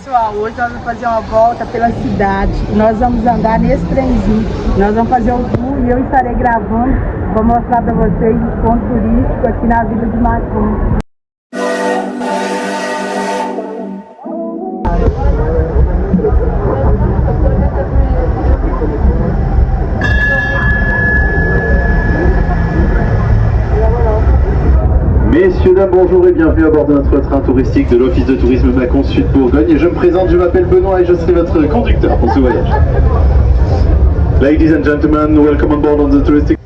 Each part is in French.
Pessoal, hoje nós vamos fazer uma volta pela cidade. Nós vamos andar nesse trenzinho. Nós vamos fazer um tour e eu estarei gravando. Vou mostrar para vocês o ponto turístico aqui na Vila de Macon. Messieurs, dames, bonjour et bienvenue à bord de notre train touristique de l'Office de tourisme Macon Sud Bourgogne. Et je me présente, je m'appelle Benoît et je serai votre conducteur pour ce voyage. Ladies and gentlemen, welcome on board on the touristic.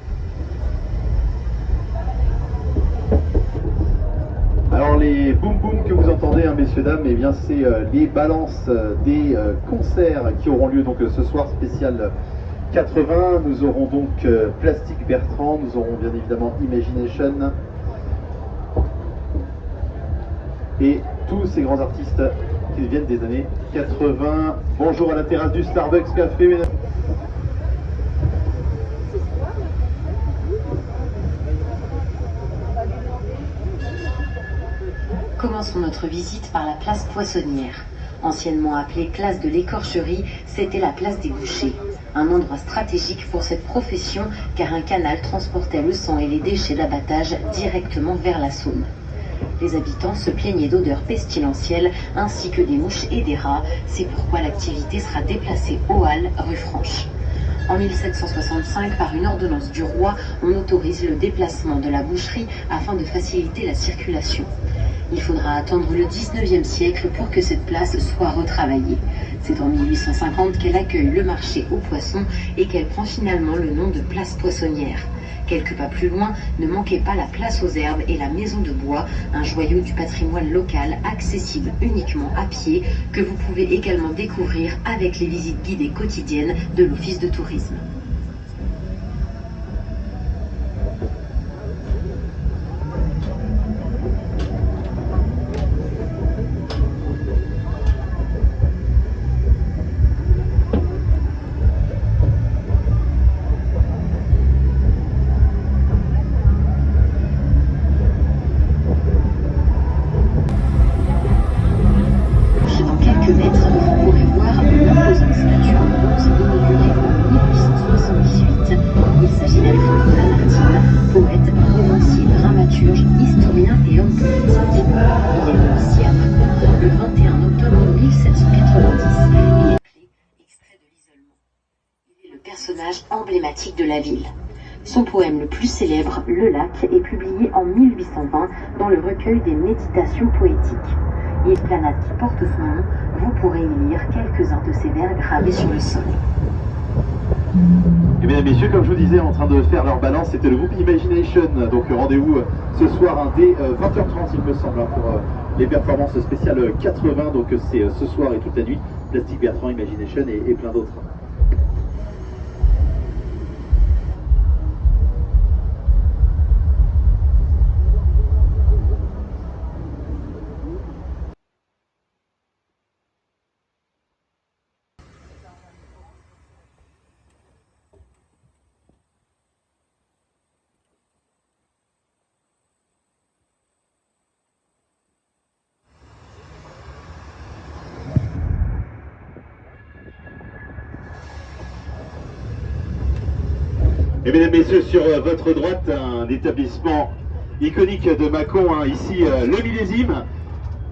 Alors les boum boum que vous entendez, hein, messieurs, dames, eh bien c'est les balances des concerts qui auront lieu donc ce soir spécial 80. Nous aurons donc Plastic Bertrand, nous aurons bien évidemment Imagination. Et tous ces grands artistes qui viennent des années 80. Bonjour à la terrasse du Starbucks Café, mesdames. Commençons notre visite par la place Poissonnière. Anciennement appelée place de l'écorcherie, c'était la place des bouchers. Un endroit stratégique pour cette profession car un canal transportait le sang et les déchets d'abattage directement vers la Saône. Les habitants se plaignaient d'odeurs pestilentielles ainsi que des mouches et des rats. C'est pourquoi l'activité sera déplacée aux Halles, rue Franche. En 1765, par une ordonnance du roi, on autorise le déplacement de la boucherie afin de faciliter la circulation. Il faudra attendre le 19e siècle pour que cette place soit retravaillée. C'est en 1850 qu'elle accueille le marché aux poissons et qu'elle prend finalement le nom de place Poissonnière. Quelques pas plus loin, ne manquez pas la place aux herbes et la maison de bois, un joyau du patrimoine local accessible uniquement à pied, que vous pouvez également découvrir avec les visites guidées quotidiennes de l'Office de tourisme. Emblématique de la ville. Son poème le plus célèbre, Le Lac, est publié en 1820 dans le recueil des Méditations poétiques. Et l'esplanade qui porte son nom, vous pourrez y lire quelques-uns de ses vers gravés sur le sol. Et mesdames et messieurs, comme je vous disais, en train de faire leur balance, c'était le groupe Imagination. Donc rendez-vous ce soir dès 20h30 il me semble pour les performances spéciales 80. Donc c'est ce soir et toute la nuit. Plastic Bertrand, Imagination et plein d'autres. Et mesdames et messieurs, sur votre droite, un établissement iconique de Macon, ici le millésime.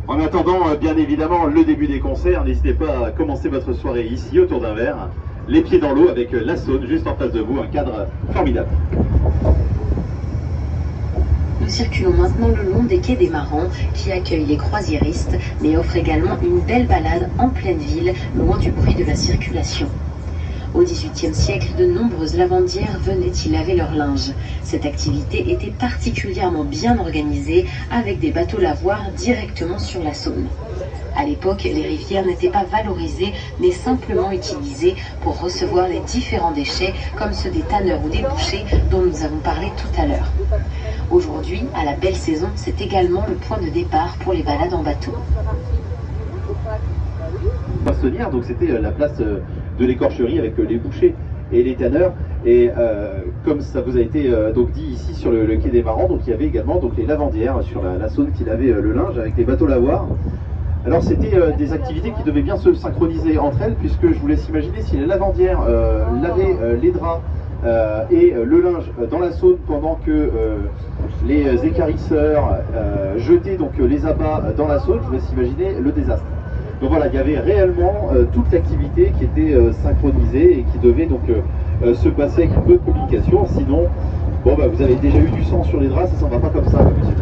En attendant bien évidemment le début des concerts, n'hésitez pas à commencer votre soirée ici autour d'un verre, les pieds dans l'eau avec la Saône juste en face de vous, un cadre formidable. Nous circulons maintenant le long des quais des Marans qui accueillent les croisiéristes mais offrent également une belle balade en pleine ville, loin du bruit de la circulation. Au XVIIIe siècle, de nombreuses lavandières venaient y laver leur linge. Cette activité était particulièrement bien organisée avec des bateaux lavoirs directement sur la Saône. À l'époque, les rivières n'étaient pas valorisées mais simplement utilisées pour recevoir les différents déchets comme ceux des tanneurs ou des bouchers dont nous avons parlé tout à l'heure. Aujourd'hui, à la belle saison, c'est également le point de départ pour les balades en bateau. Poissonnière, donc c'était la place de l'écorcherie avec les bouchers et les tanneurs. Et comme ça vous a été donc dit ici sur le quai des Marans, donc il y avait également donc les lavandières sur la Saône qui lavaient le linge avec les bateaux lavoirs. Alors c'était des activités qui devaient bien se synchroniser entre elles, puisque je vous laisse imaginer si les lavandières lavaient les draps et le linge dans la Saône pendant que les équarrisseurs jetaient donc les abats dans la Saône, je vous laisse imaginer le désastre. Donc voilà, il y avait réellement toute l'activité qui était synchronisée et qui devait donc se passer avec une bonne communication, sinon bon bah vous avez déjà eu du sang sur les draps, ça s'en va pas comme ça, monsieur.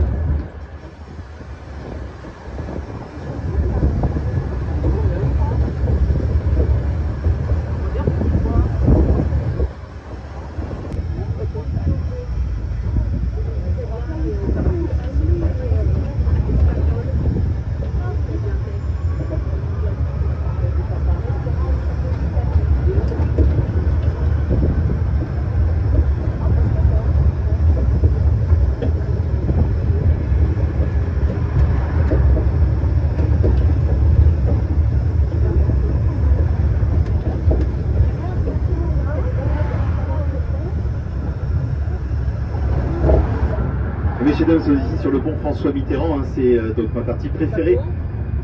Messieurs, dames, nous sommes ici sur le pont François Mitterrand, hein, c'est donc ma partie préférée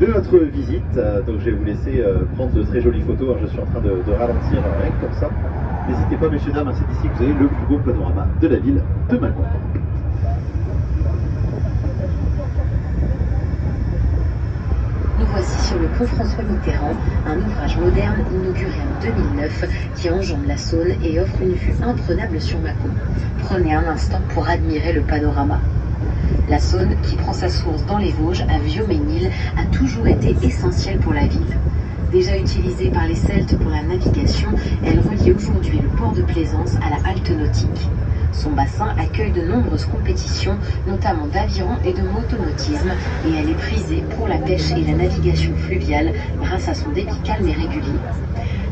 de notre visite. Donc je vais vous laisser prendre de très jolies photos, hein, je suis en train de ralentir rien que pour ça. N'hésitez pas, messieurs, dames, hein, c'est ici que vous avez le plus beau panorama de la ville de Mâcon. Nous voici sur le pont François Mitterrand, un ouvrage moderne inauguré en 2009 qui enjambe la Saône et offre une vue imprenable sur Mâcon. Prenez un instant pour admirer le panorama. La Saône, qui prend sa source dans les Vosges, à Viaux-Mesnil, a toujours été essentielle pour la ville. Déjà utilisée par les Celtes pour la navigation, elle relie aujourd'hui le port de Plaisance à la halte nautique. Son bassin accueille de nombreuses compétitions, notamment d'aviron et de motonautisme, et elle est prisée pour la pêche et la navigation fluviale grâce à son débit calme et régulier.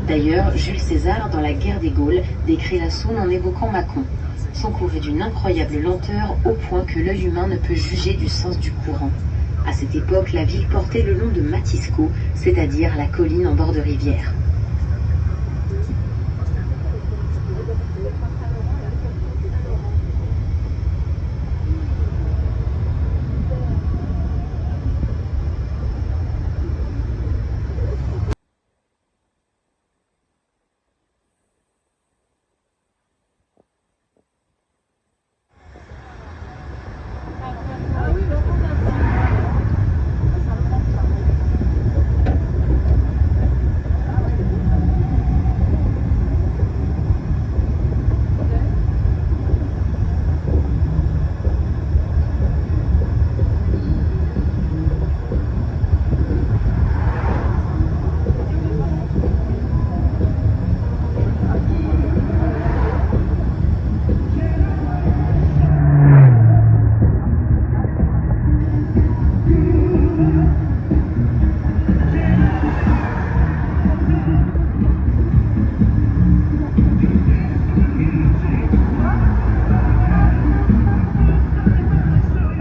D'ailleurs, Jules César, dans la guerre des Gaules, décrit la Saône en évoquant Mâcon. Son cours est d'une incroyable lenteur au point que l'œil humain ne peut juger du sens du courant. À cette époque, la ville portait le nom de Matisco, c'est-à-dire la colline en bord de rivière.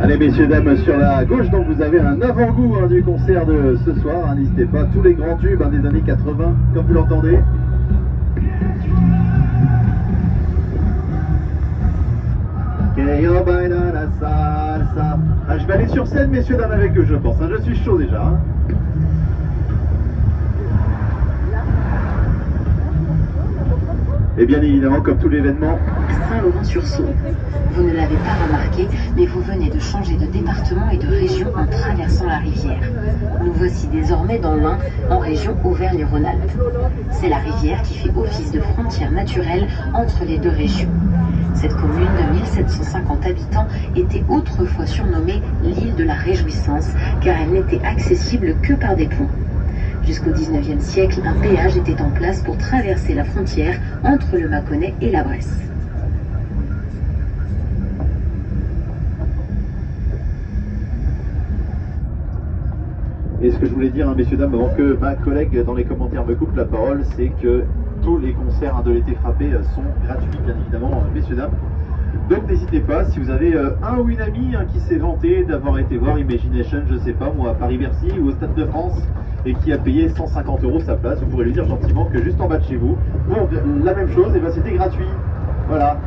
Allez, messieurs, dames, sur la gauche, donc vous avez un avant-goût hein, du concert de ce soir. Hein, n'hésitez pas, tous les grands tubes hein, des années 80, comme vous l'entendez. Ah, je vais aller sur scène, messieurs, dames, avec eux, je pense. Hein, je suis chaud déjà. Hein. Et bien évidemment, comme tout l'événement, Saint-Laurent-sur-Saône. Vous ne l'avez pas remarqué, mais vous venez de changer de département et de région en traversant la rivière. Nous voici désormais dans l'Ain, en région Auvergne-Rhône-Alpes. C'est la rivière qui fait office de frontière naturelle entre les deux régions. Cette commune de 1750 habitants était autrefois surnommée l'île de la Réjouissance, car elle n'était accessible que par des ponts. Jusqu'au XIXe siècle, un péage était en place pour traverser la frontière entre le Mâconnais et la Bresse. Et ce que je voulais dire, hein, messieurs, dames, avant que ma collègue dans les commentaires me coupe la parole, c'est que tous les concerts hein, de l'été frappé sont gratuits, bien évidemment, messieurs, dames. Donc n'hésitez pas, si vous avez un ou une amie hein, qui s'est vanté d'avoir été voir Imagination, je sais pas moi, à Paris-Bercy ou au Stade de France, et qui a payé 150 € sa place, vous pourrez lui dire gentiment que juste en bas de chez vous, pour la même chose, et ben c'était gratuit. Voilà.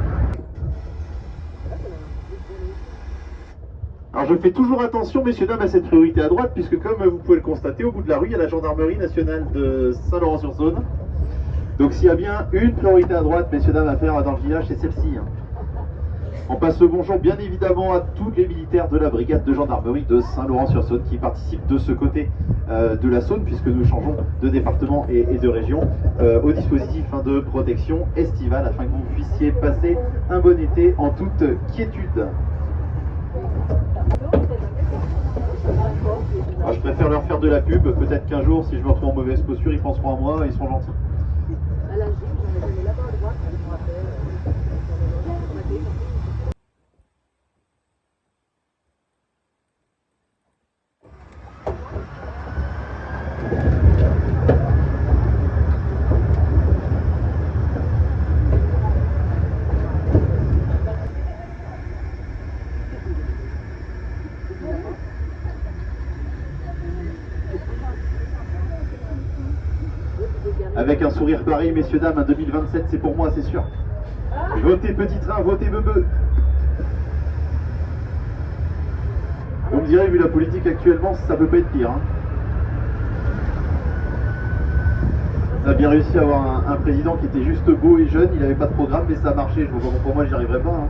Alors je fais toujours attention, messieurs, dames, à cette priorité à droite, puisque comme vous pouvez le constater, au bout de la rue, il y a la gendarmerie nationale de Saint-Laurent-sur-Saône. Donc s'il y a bien une priorité à droite, messieurs, dames, à faire dans le village, c'est celle-ci. On passe le bonjour bien évidemment à tous les militaires de la brigade de gendarmerie de Saint-Laurent-sur-Saône qui participent de ce côté de la Saône, puisque nous changeons de département et de région, au dispositif de protection estivale, afin que vous puissiez passer un bon été en toute quiétude. Alors, je préfère leur faire de la pub, peut-être qu'un jour, si je me retrouve en mauvaise posture, ils penseront à moi et ils seront gentils. Avec un sourire pareil, messieurs, dames, 2027, c'est pour moi, c'est sûr. Votez petit train, votez bebe. Vous me direz, vu la politique actuellement, ça peut pas être pire. Ça a bien réussi à avoir un président qui était juste beau et jeune, il n'avait pas de programme, mais ça a marché. Je vois pas pour moi, j'y arriverai pas.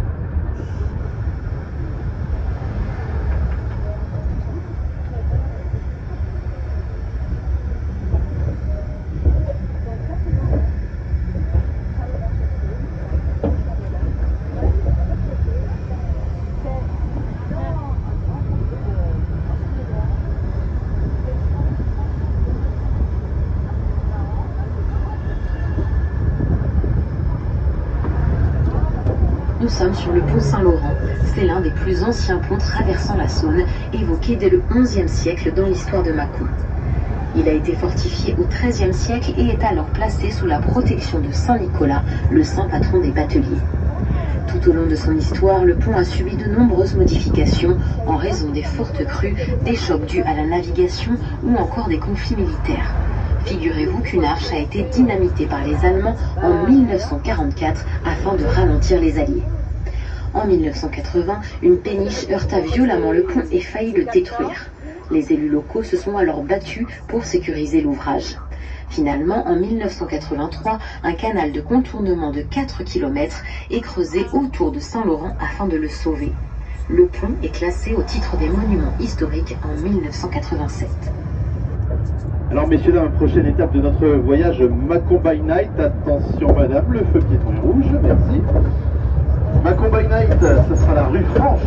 Nous sommes sur le pont Saint-Laurent. C'est l'un des plus anciens ponts traversant la Saône, évoqué dès le XIe siècle dans l'histoire de Mâcon. Il a été fortifié au XIIIe siècle et est alors placé sous la protection de Saint Nicolas, le saint patron des bateliers. Tout au long de son histoire, le pont a subi de nombreuses modifications en raison des fortes crues, des chocs dus à la navigation ou encore des conflits militaires. Figurez-vous qu'une arche a été dynamitée par les Allemands en 1944 afin de ralentir les Alliés. En 1980, une péniche heurta violemment le pont et faillit le détruire. Les élus locaux se sont alors battus pour sécuriser l'ouvrage. Finalement, en 1983, un canal de contournement de 4 km est creusé autour de Saint-Laurent afin de le sauver. Le pont est classé au titre des monuments historiques en 1987. Alors messieurs, dames, prochaine étape de notre voyage Mâcon by Night. Attention madame, le feu piéton est rouge, merci. Mâcon by Night, ce sera la rue Franche,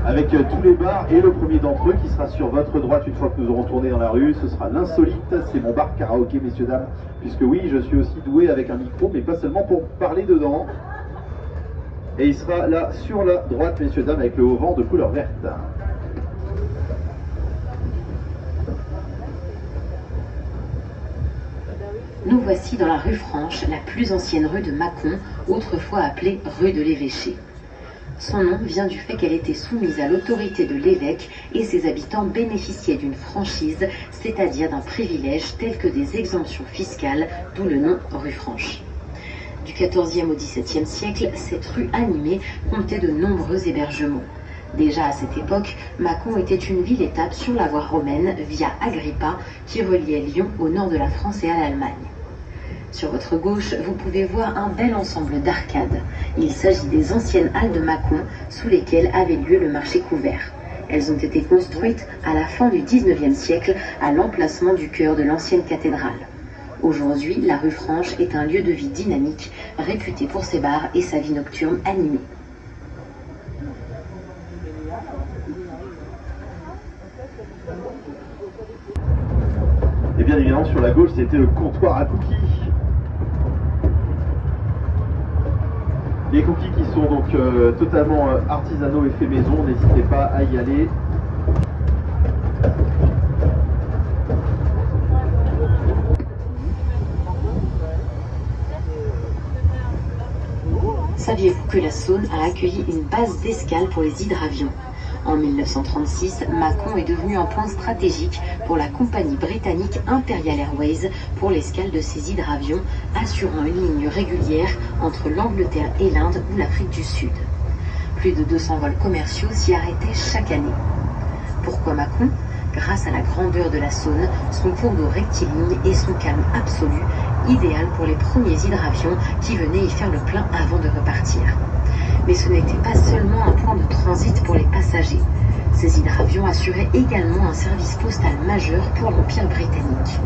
avec tous les bars, et le premier d'entre eux qui sera sur votre droite une fois que nous aurons tourné dans la rue, ce sera l'Insolite. C'est mon bar karaoké, messieurs, dames, puisque oui, je suis aussi doué avec un micro, mais pas seulement pour parler dedans. Et il sera là sur la droite, messieurs, dames, avec le haut vent de couleur verte. Nous voici dans la rue Franche, la plus ancienne rue de Mâcon, autrefois appelée rue de l'Évêché. Son nom vient du fait qu'elle était soumise à l'autorité de l'évêque et ses habitants bénéficiaient d'une franchise, c'est-à-dire d'un privilège tel que des exemptions fiscales, d'où le nom rue Franche. Du XIVe au XVIIe siècle, cette rue animée comptait de nombreux hébergements. Déjà à cette époque, Mâcon était une ville-étape sur la voie romaine via Agrippa qui reliait Lyon au nord de la France et à l'Allemagne. Sur votre gauche, vous pouvez voir un bel ensemble d'arcades. Il s'agit des anciennes halles de Mâcon sous lesquelles avait lieu le marché couvert. Elles ont été construites à la fin du XIXe siècle à l'emplacement du chœur de l'ancienne cathédrale. Aujourd'hui, la rue Franche est un lieu de vie dynamique, réputé pour ses bars et sa vie nocturne animée. Et bien évidemment, sur la gauche, c'était le comptoir à cookies. Les cookies qui sont donc totalement artisanaux et faits maison, n'hésitez pas à y aller. Saviez-vous que la Saône a accueilli une base d'escale pour les hydravions ? En 1936, Mâcon est devenu un point stratégique pour la compagnie britannique Imperial Airways pour l'escale de ses hydravions, assurant une ligne régulière entre l'Angleterre et l'Inde ou l'Afrique du Sud. Plus de 200 vols commerciaux s'y arrêtaient chaque année. Pourquoi Mâcon? Grâce à la grandeur de la Saône, son cours d'eau rectiligne et son calme absolu, idéal pour les premiers hydravions qui venaient y faire le plein avant de repartir. Mais ce n'était pas seulement un point de transit pour les passagers. Ces hydravions assuraient également un service postal majeur pour l'Empire britannique.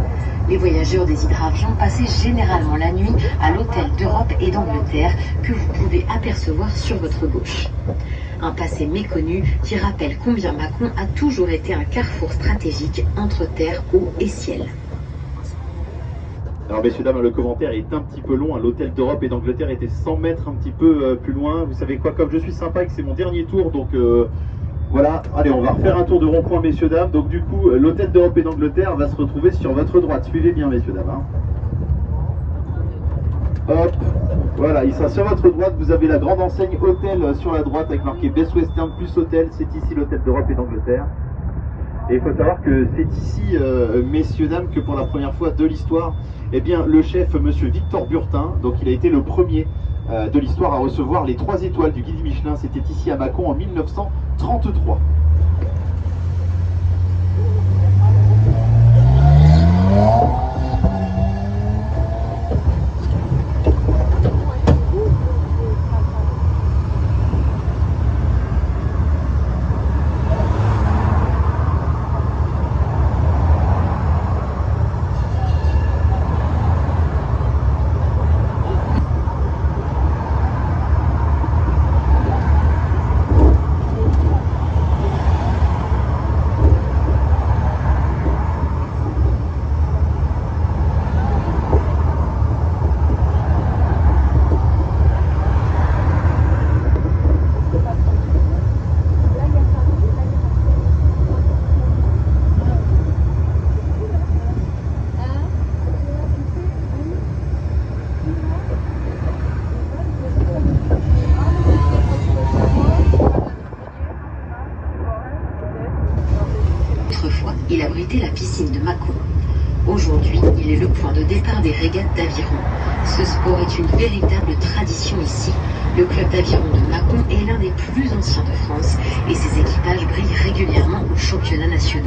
Les voyageurs des hydravions passaient généralement la nuit à l'hôtel d'Europe et d'Angleterre que vous pouvez apercevoir sur votre gauche. Un passé méconnu qui rappelle combien Mâcon a toujours été un carrefour stratégique entre terre, eau et ciel. Alors messieurs, dames, le commentaire est un petit peu long. L'hôtel d'Europe et d'Angleterre était 100 mètres un petit peu plus loin. Vous savez quoi, comme je suis sympa et que c'est mon dernier tour, donc voilà. Allez, on va refaire un tour de rond-point, messieurs, dames. Donc du coup, l'hôtel d'Europe et d'Angleterre va se retrouver sur votre droite. Suivez bien, messieurs, dames. Hein. Hop, voilà, il sera sur votre droite. Vous avez la grande enseigne hôtel sur la droite avec marqué Best Western plus hôtel. C'est ici l'hôtel d'Europe et d'Angleterre. Et il faut savoir que c'est ici, messieurs, dames, que pour la première fois de l'histoire, eh bien, le chef, monsieur Victor Burtin, donc il a été le premier de l'histoire à recevoir les 3 étoiles du guide Michelin. C'était ici à Mâcon en 1933. Il abritait la piscine de Mâcon. Aujourd'hui, il est le point de départ des régates d'aviron. Ce sport est une véritable tradition ici. Le club d'aviron de Mâcon est l'un des plus anciens de France et ses équipages brillent régulièrement aux championnats nationaux.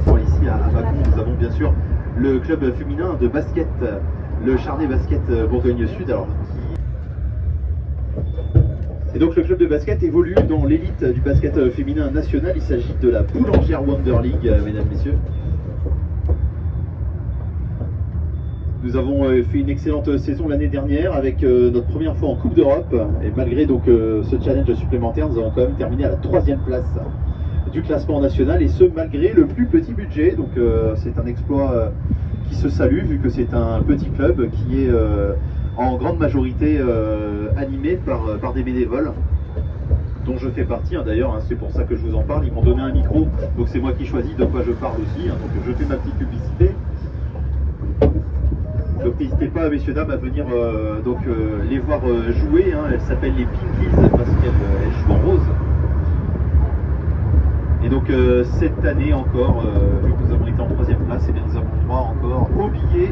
Ici à Mâcon, nous avons bien sûr le club féminin de basket, le Charnay Basket Bourgogne Sud. Alors, Et donc le club de basket évolue dans l'élite du basket féminin national. Il s'agit de la Boulangère Wonder League, mesdames, messieurs. Nous avons fait une excellente saison l'année dernière avec notre première fois en Coupe d'Europe. Et malgré donc ce challenge supplémentaire, nous avons quand même terminé à la 3e place du classement national. Et ce, malgré le plus petit budget. Donc c'est un exploit qui se salue vu que c'est un petit club qui est en grande majorité animé par des bénévoles dont je fais partie, hein, d'ailleurs, hein, c'est pour ça que je vous en parle. Ils m'ont donné un micro, donc c'est moi qui choisis de quoi je parle aussi, hein, donc je fais ma petite publicité. Donc n'hésitez pas, messieurs, dames, à venir les voir jouer, hein. Elles s'appellent les Pinkies parce qu'elles jouent en rose. Et donc cette année encore, vu que nous avons été en 3e place, et bien nous avons le droit encore au billet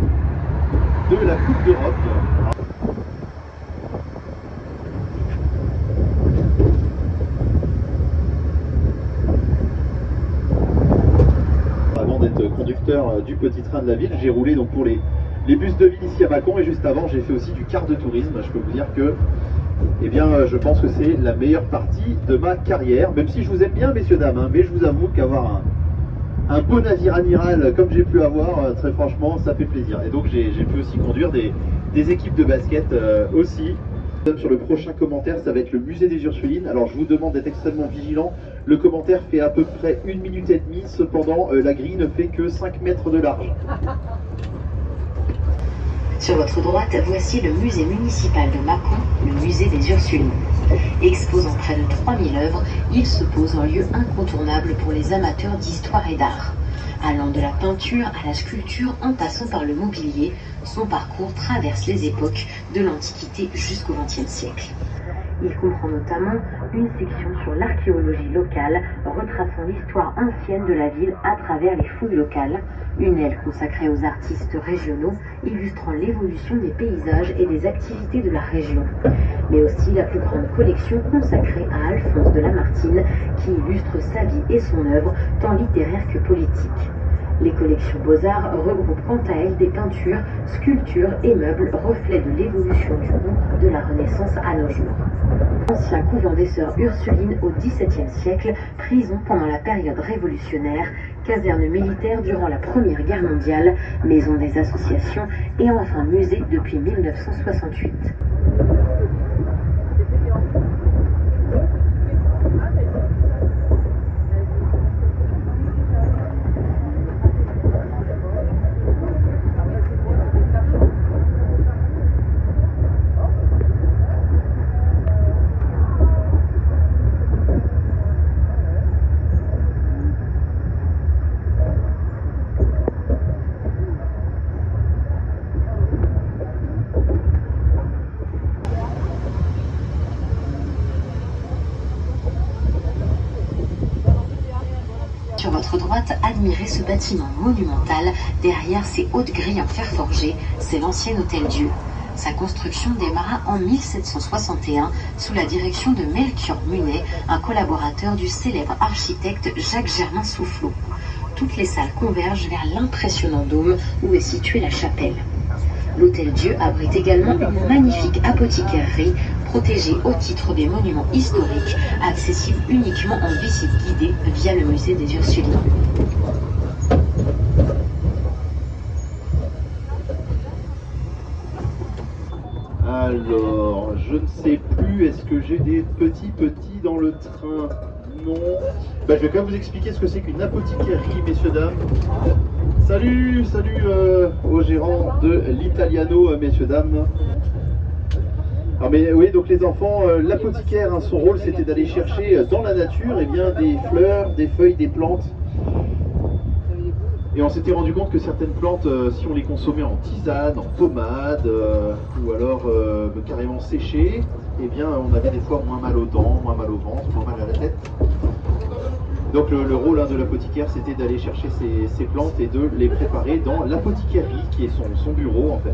de la Coupe d'Europe. Avant d'être conducteur du petit train de la ville, j'ai roulé donc pour les bus de ville ici à Mâcon, et juste avant j'ai fait aussi du car de tourisme. Je peux vous dire que eh bien, je pense que c'est la meilleure partie de ma carrière, même si je vous aime bien, messieurs, dames, hein, mais je vous avoue qu'avoir un beau navire amiral comme j'ai pu avoir, très franchement, ça fait plaisir. Et donc j'ai pu aussi conduire des équipes de basket aussi. Sur le prochain commentaire, ça va être le musée des Ursulines. Alors je vous demande d'être extrêmement vigilant. Le commentaire fait à peu près 1 minute et demie, cependant la grille ne fait que 5 mètres de large. Sur votre droite, voici le musée municipal de Mâcon, le musée des Ursulines. Exposant près de 3000 œuvres, il se pose un lieu incontournable pour les amateurs d'histoire et d'art. Allant de la peinture à la sculpture en passant par le mobilier, son parcours traverse les époques de l'Antiquité jusqu'au XXe siècle. Il comprend notamment une section sur l'archéologie locale, retraçant l'histoire ancienne de la ville à travers les fouilles locales, une aile consacrée aux artistes régionaux, illustrant l'évolution des paysages et des activités de la région, mais aussi la plus grande collection consacrée à Alphonse de Lamartine, qui illustre sa vie et son œuvre, tant littéraire que politique. Les collections Beaux-Arts regroupent quant à elles des peintures, sculptures et meubles, reflets de l'évolution du goût de la Renaissance à nos jours. Ancien couvent des Sœurs Ursulines au XVIIe siècle, prison pendant la période révolutionnaire, caserne militaire durant la Première Guerre mondiale, maison des associations et enfin musée depuis 1968. Sur votre droite, admirez ce bâtiment monumental. Derrière ces hautes grilles en fer forgé, c'est l'ancien Hôtel-Dieu. Sa construction démarra en 1761 sous la direction de Melchior Munet, un collaborateur du célèbre architecte Jacques-Germain Soufflot. Toutes les salles convergent vers l'impressionnant dôme où est située la chapelle. L'Hôtel-Dieu abrite également une magnifique apothicaire-rie protégée au titre des monuments historiques, accessible uniquement en visite guidée via le musée des Ursulines. Alors, je ne sais plus, est-ce que j'ai des petits dans le train? Non. Je vais quand même vous expliquer ce que c'est qu'une apothicaire-rie, messieurs, dames. Salut aux gérants de l'Italiano, messieurs, dames. Alors, mais oui, donc les enfants, l'apothicaire, son rôle c'était d'aller chercher dans la nature des fleurs, des feuilles, des plantes. Et on s'était rendu compte que certaines plantes, si on les consommait en tisane, en pommade, ou alors carrément séchées, on avait des fois moins mal aux dents, moins mal au ventre, moins mal à la tête. Donc le rôle de l'apothicaire, c'était d'aller chercher ces plantes et de les préparer dans l'apothicarie, qui est son bureau en fait.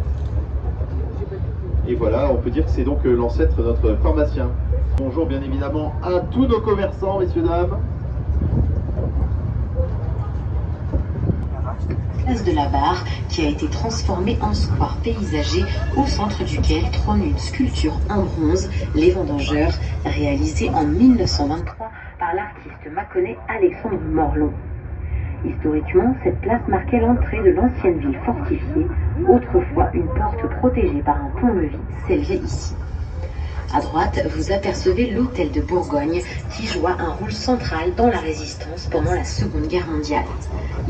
Et voilà, on peut dire que c'est donc l'ancêtre de notre pharmacien. Bonjour bien évidemment à tous nos commerçants, messieurs, dames. Place de la Barre, qui a été transformée en square paysager, au centre duquel trône une sculpture en bronze, Les Vendangeurs, réalisée en 1923 par l'artiste mâconnais Alexandre Morlon. Historiquement, cette place marquait l'entrée de l'ancienne ville fortifiée. Autrefois, une porte protégée par un pont-levis s'élevait ici. À droite, vous apercevez l'hôtel de Bourgogne, qui joua un rôle central dans la résistance pendant la Seconde Guerre mondiale.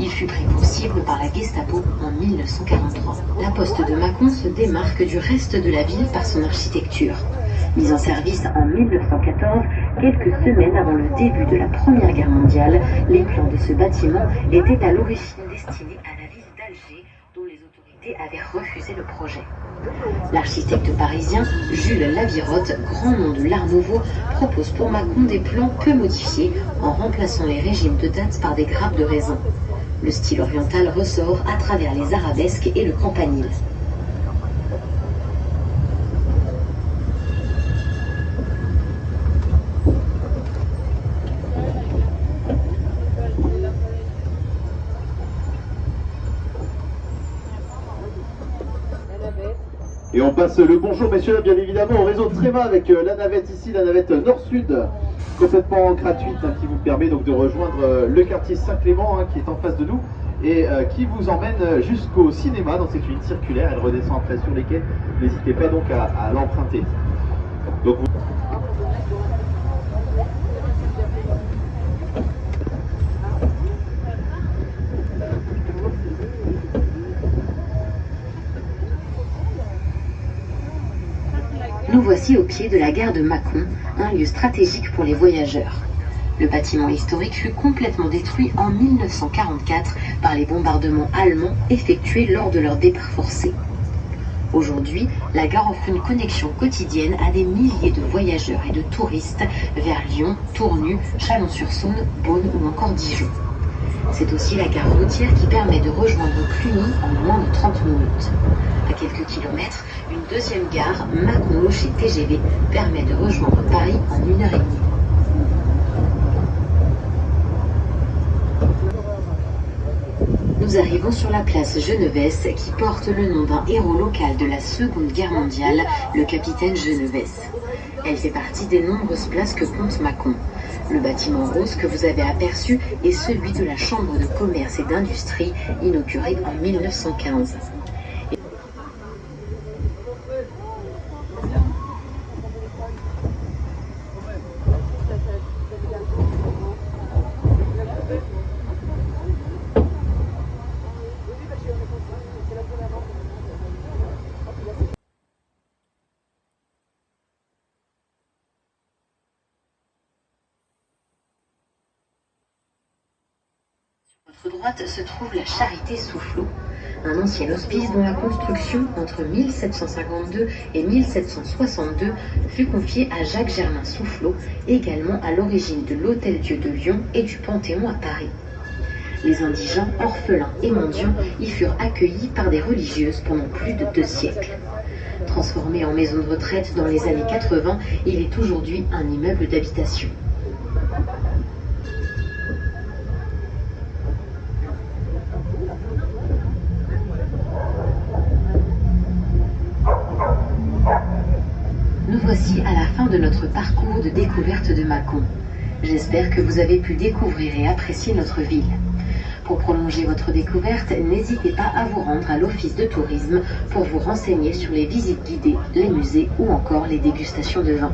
Il fut pris pour cible par la Gestapo en 1943. La poste de Mâcon se démarque du reste de la ville par son architecture. Mise en service en 1914, quelques semaines avant le début de la Première Guerre mondiale, les plans de ce bâtiment étaient à l'origine destinés à la ville d'Alger, dont les autorités avaient refusé le projet. L'architecte parisien Jules Lavirotte, grand nom de l'Art Nouveau, propose pour Mâcon des plans peu modifiés en remplaçant les régimes de date par des grappes de raisin. Le style oriental ressort à travers les arabesques et le campanile. Et on passe le bonjour, messieurs, bien évidemment, au réseau de Tréma avec la navette ici, la navette nord-sud, complètement gratuite, qui vous permet donc de rejoindre le quartier Saint-Clément, qui est en face de nous, et qui vous emmène jusqu'au cinéma. Donc c'est une circulaire, elle redescend après sur les quais. N'hésitez pas donc à l'emprunter. Donc, Nous voici au pied de la gare de Mâcon, un lieu stratégique pour les voyageurs. Le bâtiment historique fut complètement détruit en 1944 par les bombardements allemands effectués lors de leur départ forcé. Aujourd'hui, la gare offre une connexion quotidienne à des milliers de voyageurs et de touristes vers Lyon, Tournu, Chalon-sur-Saône, Beaune ou encore Dijon. C'est aussi la gare routière qui permet de rejoindre Cluny en moins de 30 minutes. À quelques kilomètres, une deuxième gare, Mâcon-Locher TGV, permet de rejoindre Paris en 1h30. Nous arrivons sur la place Genevesse qui porte le nom d'un héros local de la Seconde Guerre mondiale, le capitaine Genevesse. Elle fait partie des nombreuses places que compte Mâcon. Le bâtiment rose que vous avez aperçu est celui de la Chambre de commerce et d'industrie inaugurée en 1915. À votre droite se trouve la Charité-Soufflot, un ancien hospice dont la construction entre 1752 et 1762 fut confiée à Jacques-Germain Soufflot, également à l'origine de l'Hôtel-Dieu de Lyon et du Panthéon à Paris. Les indigents, orphelins et mendiants y furent accueillis par des religieuses pendant plus de 2 siècles. Transformé en maison de retraite dans les années 80, il est aujourd'hui un immeuble d'habitation. Nous voici à la fin de notre parcours de découverte de Mâcon. J'espère que vous avez pu découvrir et apprécier notre ville. Pour prolonger votre découverte, n'hésitez pas à vous rendre à l'office de tourisme pour vous renseigner sur les visites guidées, les musées ou encore les dégustations de vin.